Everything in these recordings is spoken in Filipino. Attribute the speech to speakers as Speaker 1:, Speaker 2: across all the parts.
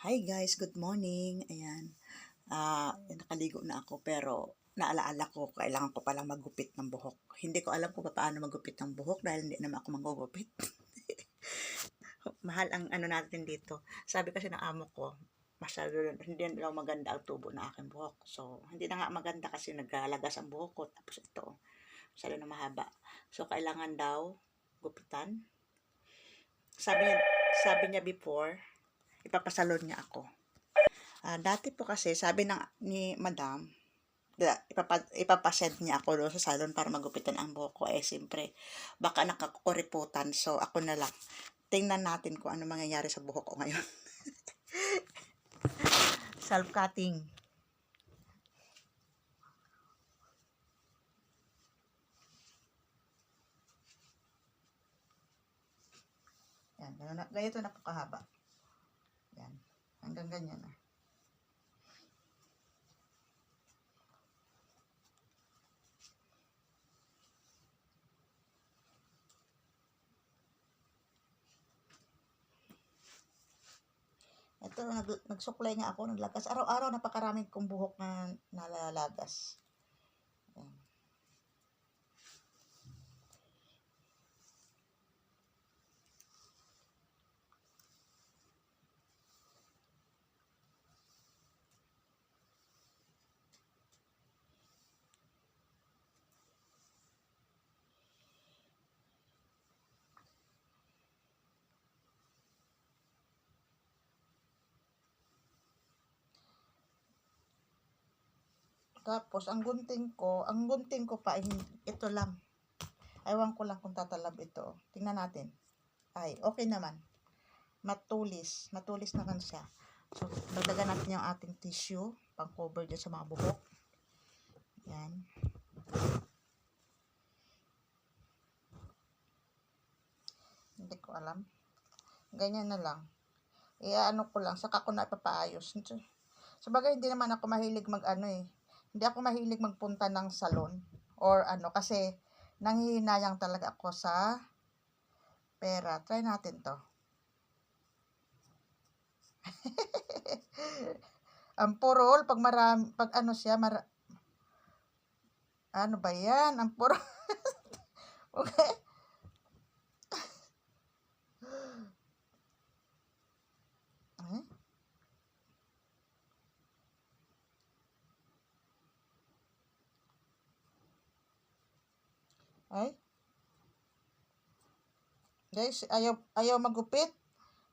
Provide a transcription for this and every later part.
Speaker 1: Hi guys, good morning. Ayan. Nakaligo na ako pero naalaala ko kailangan ko palang maggupit ng buhok. Hindi ko alam kung paano maggupit ng buhok dahil hindi naman ako manggugupit. Mahal ang ano natin dito. Sabi kasi ng amo ko, masyado hindi na daw maganda ang tubo ng aking buhok. So, hindi na nga maganda kasi naglalagas ang buhok ko. Tapos ito, masyado na mahaba. So, kailangan daw gupitan. Sabi niya, sabi niya before, ipapasalon niya ako. Dati po kasi sabi ni madam, ipapasend niya ako doon sa salon para magupitan ang buhok ko. Siyempre, baka nakakuriputan. So, ako na lang. Tingnan natin kung ano mangyayari sa buhok ko ngayon. Self-cutting. Yan, ganito na po kahaba. Yan, hanggang ganyan na. Ito, nagsuklay nga ako, naglagas. Araw-araw, napakaraming kong buhok na nalalagas. Yan. Tapos, ang gunting ko pa, ito lang. Ewan ko lang kung tatalab ito. Tingnan natin. Ay, okay naman. Matulis naman siya. So, dagdagan natin yung ating tissue, pang cover dyan sa mga buhok. Yan. Hindi ko alam. Ganyan na lang. Ano ko lang, saka ko na ipapaayos. Sabagay, hindi naman ako mahilig hindi ako mahilig magpunta ng salon or kasi nanghihinayang talaga ako sa pera. Try natin to. Ang purol, pag siya, ano ba yan? Ang purol. Okay. Ay. Guys, ayaw magupit.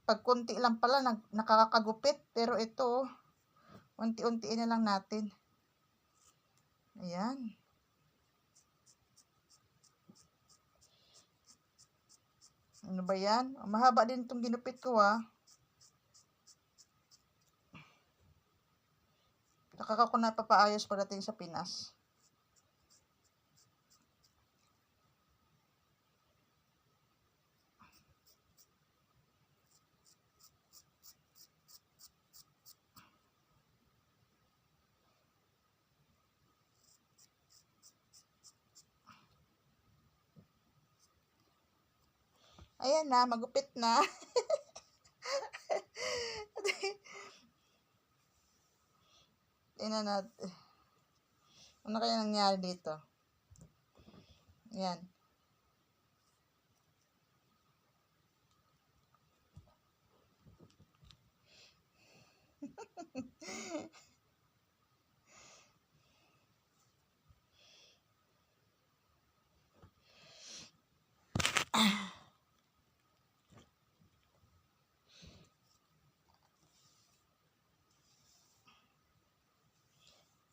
Speaker 1: Pag kunti lang pala, nakakagupit. Pero ito, unti-untiin na lang natin. Ayan. Ano ba yan? Mahaba din itong ginupit ko, Saka ko na papaayos pagdating sa Pinas. Ayan na, magupit na. Tingnan natin. Ano kaya nangyari dito? Yan.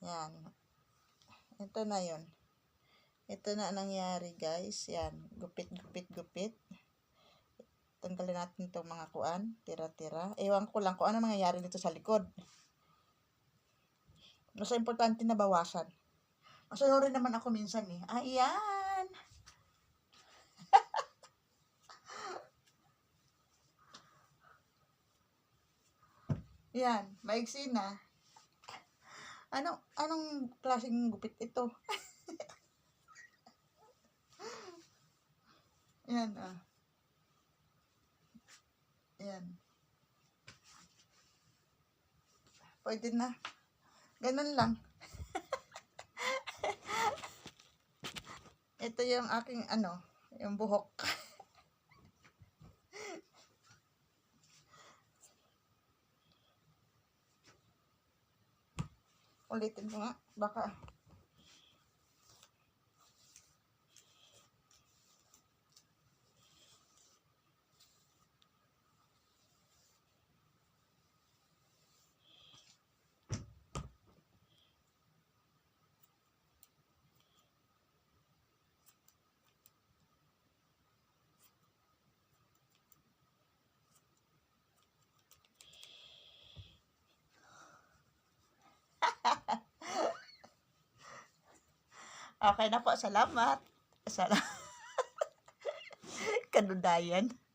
Speaker 1: Yan. Ito na yun. Ito na nangyari, guys. Yan. Gupit. Tanggalin natin itong mga kuan. Tira-tira. Ewan ko lang kung ano mangyayari dito sa likod. Mas importante na bawasan. Masunurin naman ako minsan eh. Ayan. Yan. Maigsi na. Anong klaseng gupit ito? Yan, Yan. Pwede na. Ganun lang. Ito yung aking yung buhok. Ulitin ko nga. Baka. Okay na po. Salamat. Salamat. Kanudayan.